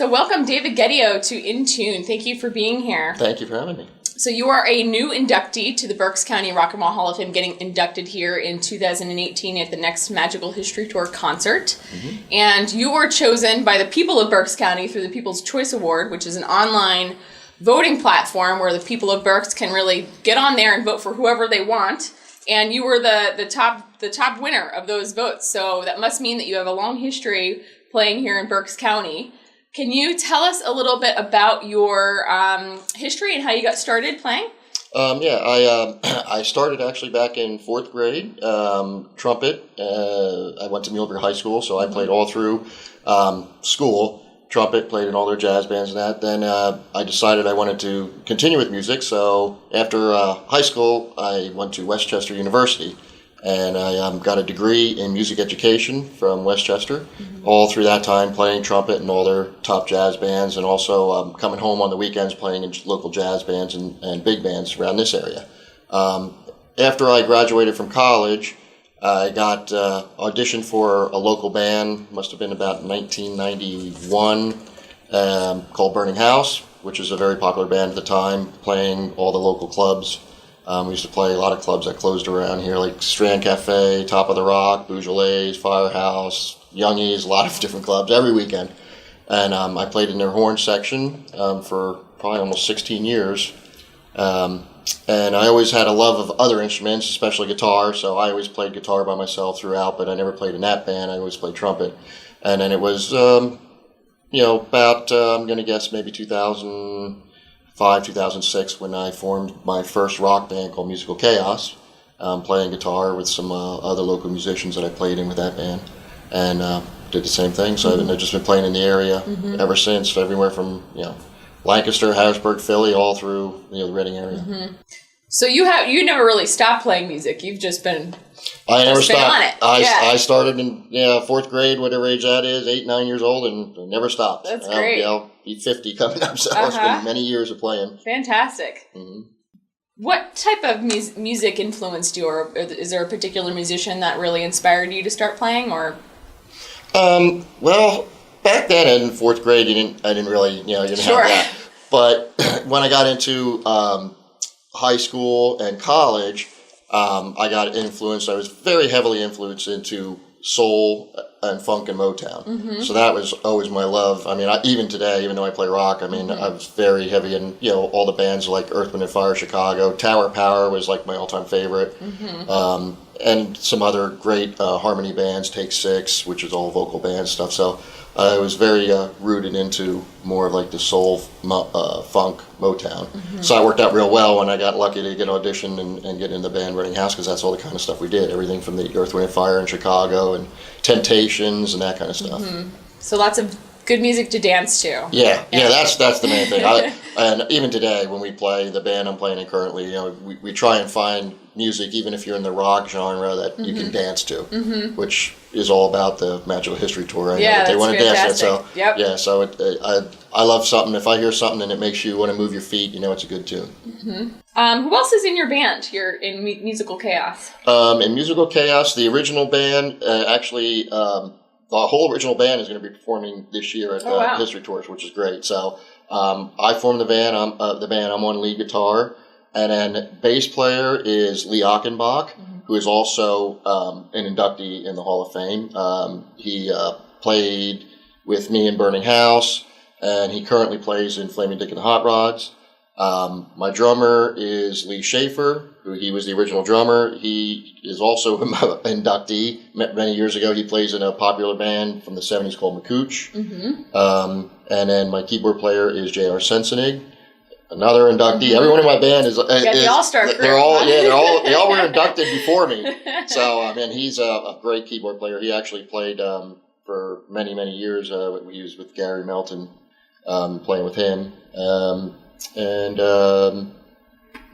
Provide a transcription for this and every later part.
So welcome, David Geddio, to In Tune. Thank you for being here. Thank you for having me. So you are a new inductee to the Berks County Rock and Roll Hall of Fame, getting inducted here in 2018 at the next Magical History Tour concert. Mm-hmm. And you were chosen by the people of Berks County through the People's Choice Award, which is an online voting platform where the people of Berks can really get on there and vote for whoever they want. And you were the top winner of those votes. So that must mean that you have a long history playing here in Berks County. Can you tell us a little bit about your history and how you got started playing? I started actually back in fourth grade, trumpet. I went to Muhlenberg High School, so I played all through school. Trumpet, played in all their jazz bands and that. Then I decided I wanted to continue with music, so after high school, I went to Westchester University. And I got a degree in music education from Westchester. Mm-hmm. All through that time playing trumpet in all their top jazz bands, and also coming home on the weekends playing in local jazz bands and big bands around this area. After I graduated from college, I got auditioned for a local band, must have been about 1991, called Burning House, which is a very popular band at the time, playing all the local clubs. We used to play a lot of clubs that closed around here, like Strand Cafe, Top of the Rock, Beaujolais, Firehouse, Youngies, a lot of different clubs every weekend. And I played in their horn section for probably almost 16 years. And I always had a love of other instruments, especially guitar, so I always played guitar by myself throughout, but I never played in that band. I always played trumpet. And then it was, about, I'm going to guess maybe 2006 when I formed my first rock band called Musical Chaos, playing guitar with some other local musicians that I played in with that band, and did the same thing. So I've just been playing in the area ever since, everywhere from Lancaster, Harrisburg, Philly, all through the Reading area. Mm-hmm. So you never really stopped playing music. You've just been I never stopped. On it. I started in fourth grade, whatever age that is, 8, 9 years old, and never stopped. That's great. I'll be 50 coming up, so it's been many years of playing. Fantastic. Mm-hmm. What type of music influenced you, or is there a particular musician that really inspired you to start playing, or? Well, back then in fourth grade, I didn't really, you didn't have that. But when I got into high school and college, I got influenced. I was very heavily influenced into soul and funk and Motown. Mm-hmm. So that was always my love. I mean, even today, even though I play rock, I mean, I was very heavy in, all the bands like Earth, Wind & Fire, Chicago. Tower Power was like my all-time favorite. Mm-hmm. And some other great harmony bands, Take Six, which is all vocal band stuff. So I was very rooted into more of like the soul, funk, Motown. Mm-hmm. So I worked out real well when I got lucky to get auditioned and get in the band Burning House, because that's all the kind of stuff we did. Everything from the Earth, Wind & Fire in Chicago and Temptations and that kind of stuff. Mm-hmm. So lots of good music to dance to. Yeah, that's the main thing. And even today, when we play the band I'm playing in currently, we try and find music, even if you're in the rock genre, that you can dance to, which is all about the Magical History Tour. They want to dance that. So so I love something. If I hear something and it makes you want to move your feet, it's a good tune. Mm-hmm. Who else is in your band? You're in Musical Chaos. In Musical Chaos, the original band actually. The whole original band is going to be performing this year at History Tours, which is great. So I formed the band. I'm on lead guitar, and then bass player is Lee Achenbach, who is also an inductee in the Hall of Fame. He played with me in Burning House, and he currently plays in Flaming Dick and the Hot Rods. My drummer is Lee Schaefer, who he was the original drummer. He is also an inductee. Many years ago, he plays in a popular band from the 70s called McCooch. Mm-hmm. And then my keyboard player is J.R. Sensenig, another inductee. Mm-hmm. Everyone in my band is the all-star crew. They all were inducted before me. So, he's a great keyboard player. He actually played for many, many years. We was with Gary Melton, playing with him.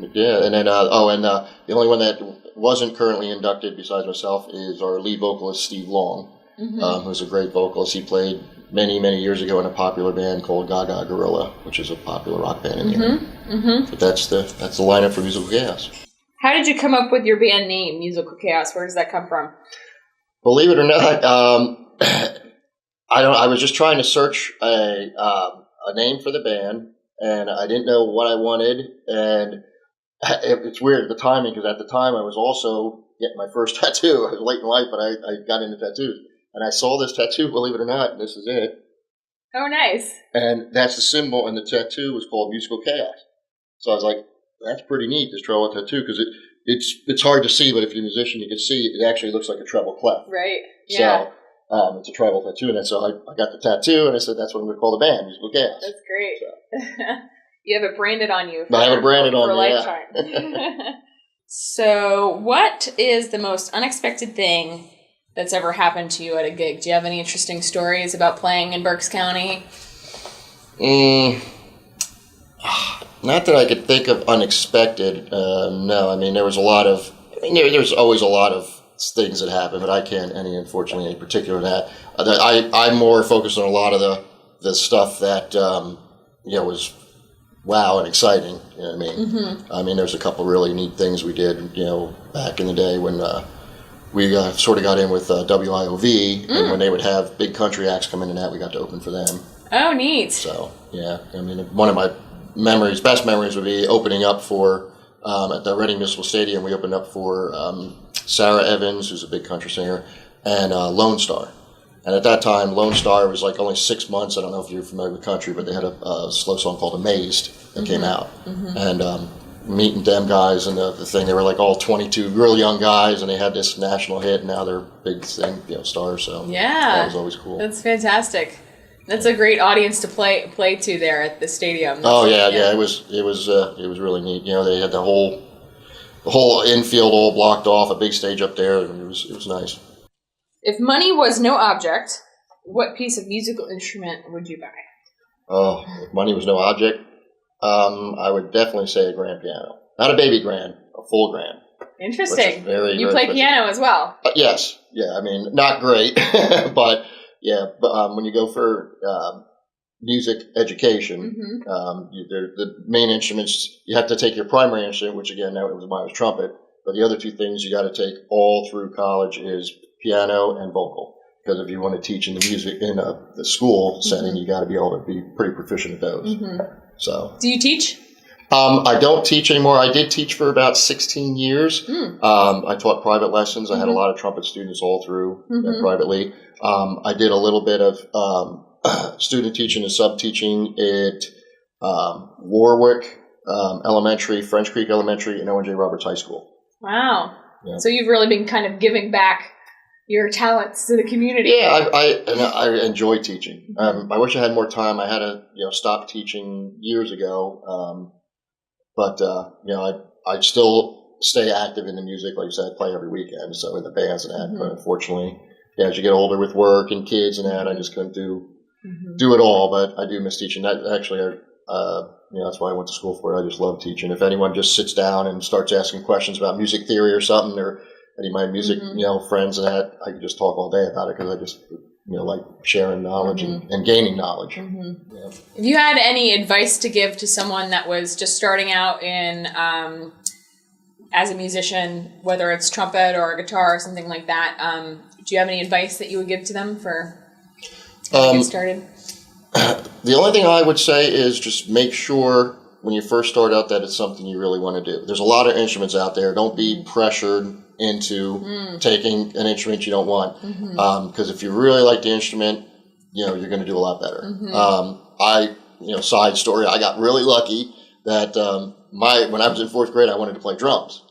The only one that wasn't currently inducted besides myself is our lead vocalist, Steve Long, who's a great vocalist. He played many, many years ago in a popular band called Gaga Gorilla, which is a popular rock band in here. Mm-hmm. But that's the lineup for Musical Chaos. How did you come up with your band name, Musical Chaos? Where does that come from? Believe it or not, I was just trying to search a name for the band, and I didn't know what I wanted, and it's weird the timing because at the time I was also getting my first tattoo. I was late in life, but I got into tattoos, and I saw this tattoo. Believe it or not, and this is it. Oh, nice. And that's the symbol, and the tattoo was called Musical Chaos. So I was like, that's pretty neat, this treble tattoo, because it's hard to see, but if you're a musician, you can see it actually looks like a treble clef. Right. Yeah. So it's a tribal tattoo, and so I got the tattoo, and I said that's what I'm going to call the band, Musical Chaos. That's great. So. You have it branded on you. I have it branded on me, a lifetime. So, what is the most unexpected thing that's ever happened to you at a gig? Do you have any interesting stories about playing in Berks County? Not that I could think of unexpected. No, I mean there's always a lot of things that happen, but I can't unfortunately any particular that. I'm more focused on a lot of the stuff that was wow and exciting. You know what I mean? Mm-hmm. I mean there's a couple really neat things we did back in the day when we sort of got in with WIOV, and when they would have big country acts come in and that, we got to open for them. Oh, neat. So yeah, I mean one of my best memories would be opening up for at the Reading Municipal Stadium. We opened up for Sarah Evans, who's a big country singer, and Lone Star. And at that time, Lone Star was like only 6 months. I don't know if you're familiar with country, but they had a slow song called "Amazed" that came out. Mm-hmm. And meeting them guys and the thing, they were like all 22, real young guys, and they had this national hit. And now they're big thing, stars. So yeah, that was always cool. That's fantastic. That's a great audience to play to there at the stadium. Oh yeah. It was really neat. They had the whole infield all blocked off, a big stage up there, and it was nice. If money was no object, what piece of musical instrument would you buy? Oh, if money was no object, I would definitely say a grand piano, not a baby grand, a full grand. Interesting. Very, you very play special. Piano as well. Yes. Yeah. I mean, not great, but. Yeah, but when you go for music education, the main instruments, you have to take your primary instrument, which again, mine was trumpet, but the other two things you got to take all through college is piano and vocal. Because if you want to teach in the school setting, you got to be able to be pretty proficient at those. Mm-hmm. So, do you teach? I don't teach anymore. I did teach for about 16 years. I taught private lessons. I had a lot of trumpet students all through privately. I did a little bit of student teaching and sub-teaching at Warwick Elementary, French Creek Elementary, and Owen J. Roberts High School. Wow. Yeah. So you've really been kind of giving back your talents to the community. Yeah, I enjoy teaching. I wish I had more time. I had to stop teaching years ago. But I still stay active in the music. Like I said, I play every weekend, so in the bands and that. But unfortunately, as you get older with work and kids and that, I just couldn't do it all. But I do miss teaching. That actually, that's why I went to school for it. I just love teaching. If anyone just sits down and starts asking questions about music theory or something, or any of my music, friends and that, I could just talk all day about it because I just like sharing knowledge and gaining knowledge. Mm-hmm. Yeah. If you had any advice to give to someone that was just starting out in as a musician, whether it's trumpet or guitar or something like that, do you have any advice that you would give to them for getting started? The only thing I would say is just make sure when you first start out that it's something you really want to do. There's a lot of instruments out there. Don't be pressured into taking an instrument you don't want. Because if you really like the instrument, you're going to do a lot better. Side story, I got really lucky that when I was in fourth grade, I wanted to play drums.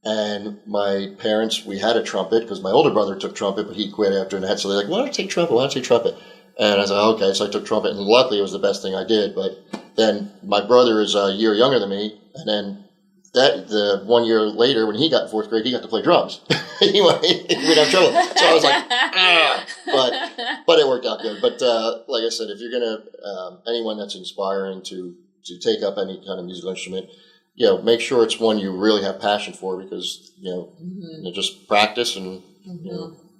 And my parents, we had a trumpet because my older brother took trumpet, but he quit after that. So they're like, why don't you take trumpet? Why don't you take trumpet? And I said, okay. So I took trumpet, and luckily it was the best thing I did. But then my brother is a year younger than me, and then the 1 year later, when he got in fourth grade, he got to play drums. Anyway, we'd have trouble. So I was like, but it worked out good. But like I said, if you're gonna anyone that's inspiring to take up any kind of musical instrument, make sure it's one you really have passion for, because you just practice and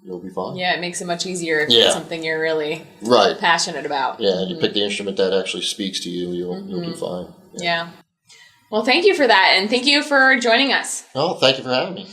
you'll be fine. Yeah, it makes it much easier if it's something you're really passionate about. Yeah, you pick the instrument that actually speaks to you, you'll do fine. Yeah. Well, thank you for that, and thank you for joining us. Oh, thank you for having me.